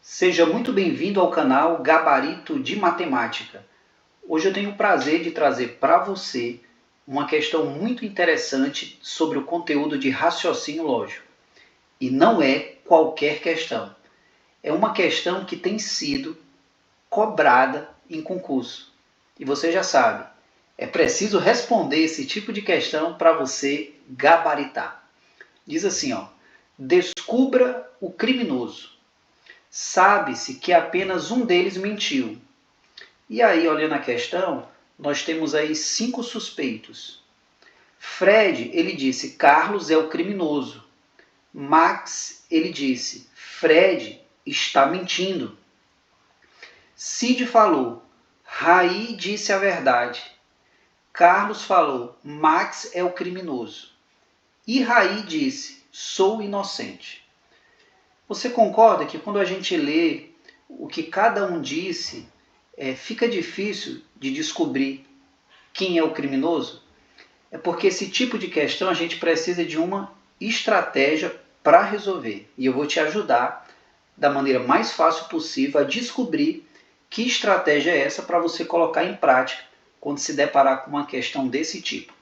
Seja muito bem-vindo ao canal Gabarito de Matemática. Hoje eu tenho o prazer de trazer para você uma questão muito interessante sobre o conteúdo de raciocínio lógico. E não é qualquer questão. É uma questão que tem sido cobrada em concurso. E você já sabe, é preciso responder esse tipo de questão para você gabaritar. Diz assim, ó: descubra o criminoso. Sabe-se que apenas um deles mentiu. E aí, olhando a questão, nós temos aí 5 suspeitos. Fred, ele disse, Carlos é o criminoso. Max, ele disse, Fred está mentindo. Cid falou, Raí disse a verdade. Carlos falou, Max é o criminoso. E Raí disse, sou inocente. Você concorda que quando a gente lê o que cada um disse, fica difícil de descobrir quem é o criminoso? É porque esse tipo de questão a gente precisa de uma estratégia para resolver. E eu vou te ajudar da maneira mais fácil possível a descobrir que estratégia é essa para você colocar em prática quando se deparar com uma questão desse tipo.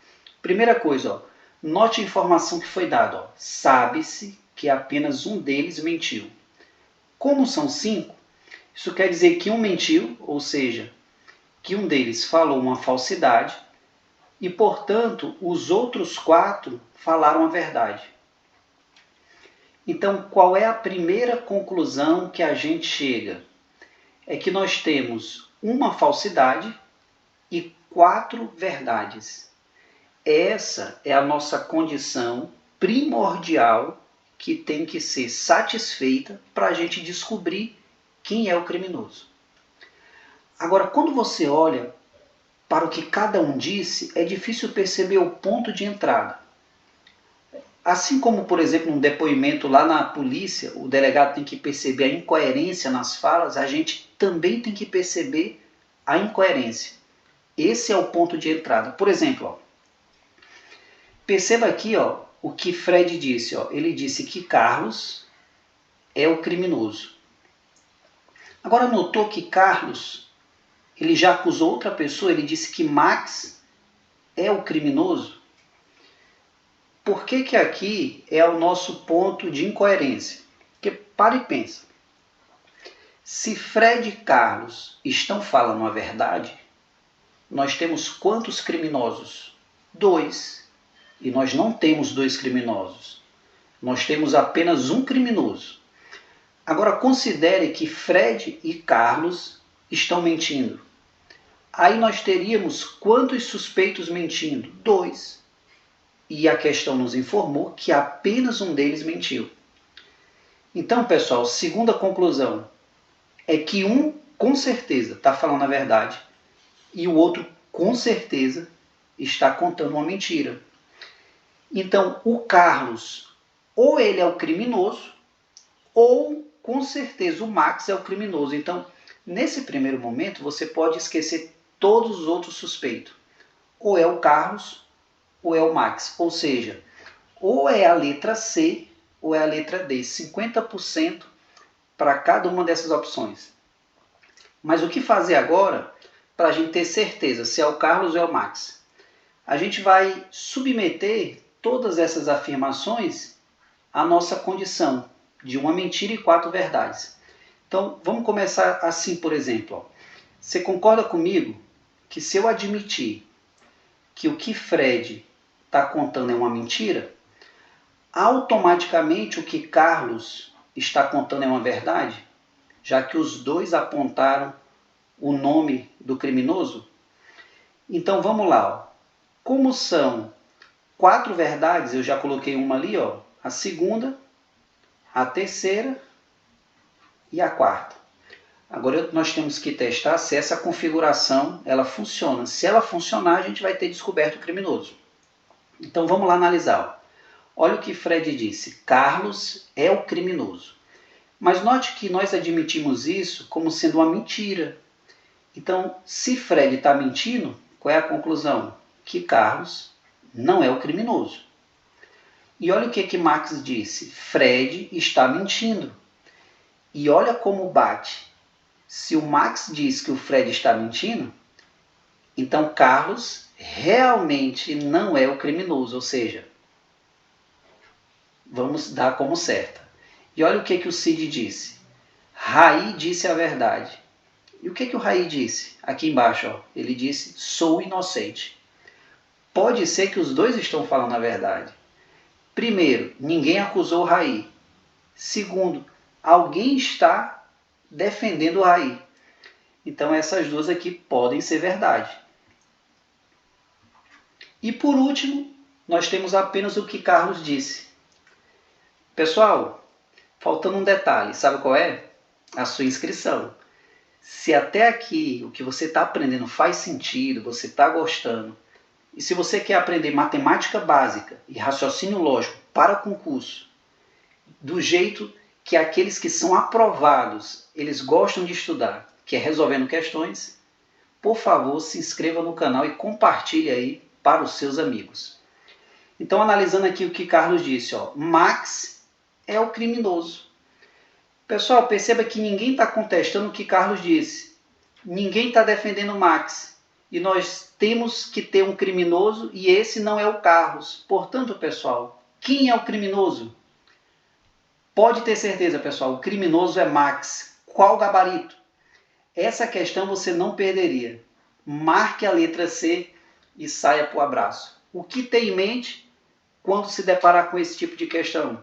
Primeira coisa, ó, note a informação que foi dada. Sabe-se que apenas um deles mentiu. Como são 5, isso quer dizer que um mentiu, ou seja, que um deles falou uma falsidade e, portanto, os outros 4 falaram a verdade. Então, qual é a primeira conclusão que a gente chega? É que nós temos uma falsidade e 4 verdades. Essa é a nossa condição primordial que tem que ser satisfeita para a gente descobrir quem é o criminoso. Agora, quando você olha para o que cada um disse, é difícil perceber o ponto de entrada. Assim como, por exemplo, num depoimento lá na polícia, o delegado tem que perceber a incoerência nas falas, a gente também tem que perceber a incoerência. Esse é o ponto de entrada. Por exemplo, ó, perceba aqui, ó, o que Fred disse. Ó, ele disse que Carlos é o criminoso. Agora notou que Carlos, ele já acusou outra pessoa, ele disse que Max é o criminoso? Por que que aqui é o nosso ponto de incoerência? Porque para e pensa. Se Fred e Carlos estão falando a verdade, nós temos quantos criminosos? 2. E nós não temos 2 criminosos. Nós temos apenas um criminoso. Agora considere que Fred e Carlos estão mentindo. Aí nós teríamos quantos suspeitos mentindo? 2. E a questão nos informou que apenas um deles mentiu. Então, pessoal, segunda conclusão é que um com certeza está falando a verdade e o outro com certeza está contando uma mentira. Então, o Carlos, ou ele é o criminoso, ou com certeza o Max é o criminoso. Então, nesse primeiro momento, você pode esquecer todos os outros suspeitos. Ou é o Carlos, ou é o Max. Ou seja, ou é a letra C, ou é a letra D. 50% para cada uma dessas opções. Mas o que fazer agora para a gente ter certeza se é o Carlos ou é o Max? A gente vai submeter todas essas afirmações à nossa condição de uma mentira e 4 verdades. Então, vamos começar assim, por exemplo. Ó. Você concorda comigo que se eu admitir que o que Fred está contando é uma mentira, automaticamente o que Carlos está contando é uma verdade? Já que os 2 apontaram o nome do criminoso? Então, vamos lá. Ó. Como são 4 verdades, eu já coloquei uma ali, ó, a segunda, a terceira e a quarta. Agora nós temos que testar se essa configuração ela funciona. Se ela funcionar, a gente vai ter descoberto o criminoso. Então vamos lá analisar. Ó. Olha o que Fred disse. Carlos é o criminoso. Mas note que nós admitimos isso como sendo uma mentira. Então, se Fred está mentindo, qual é a conclusão? Que Carlos não é o criminoso. E olha o que Max disse. Fred está mentindo. E olha como bate. Se o Max diz que o Fred está mentindo, então Carlos realmente não é o criminoso, ou seja, vamos dar como certa. E olha o que o Cid disse. Raí disse a verdade. E o que o Raí disse? Aqui embaixo, ó, ele disse, sou inocente. Pode ser que os dois estão falando a verdade. Primeiro, ninguém acusou o Raí. Segundo, alguém está defendendo o Raí. Então essas duas aqui podem ser verdade. E por último, nós temos apenas o que Carlos disse. Pessoal, faltando um detalhe, sabe qual é? A sua inscrição. Se até aqui o que você está aprendendo faz sentido, você está gostando, e se você quer aprender matemática básica e raciocínio lógico para concurso, do jeito que aqueles que são aprovados, eles gostam de estudar, que é resolvendo questões, por favor, se inscreva no canal e compartilhe aí para os seus amigos. Então, analisando aqui o que Carlos disse, ó, Max é o criminoso. Pessoal, perceba que ninguém está contestando o que Carlos disse. Ninguém está defendendo Max. E nós temos que ter um criminoso e esse não é o Carlos. Portanto, pessoal, quem é o criminoso? Pode ter certeza, pessoal, o criminoso é Max. Qual gabarito? Essa questão você não perderia. Marque a letra C e saia para o abraço. O que tem em mente quando se deparar com esse tipo de questão?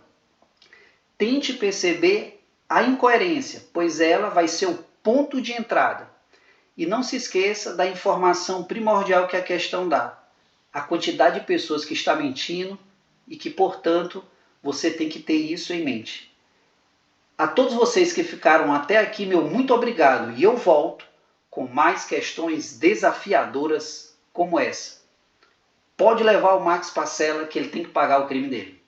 Tente perceber a incoerência, pois ela vai ser o ponto de entrada. E não se esqueça da informação primordial que a questão dá. A quantidade de pessoas que está mentindo e que, portanto, você tem que ter isso em mente. A todos vocês que ficaram até aqui, meu muito obrigado. E eu volto com mais questões desafiadoras como essa. Pode levar o Max para a cela que ele tem que pagar o crime dele.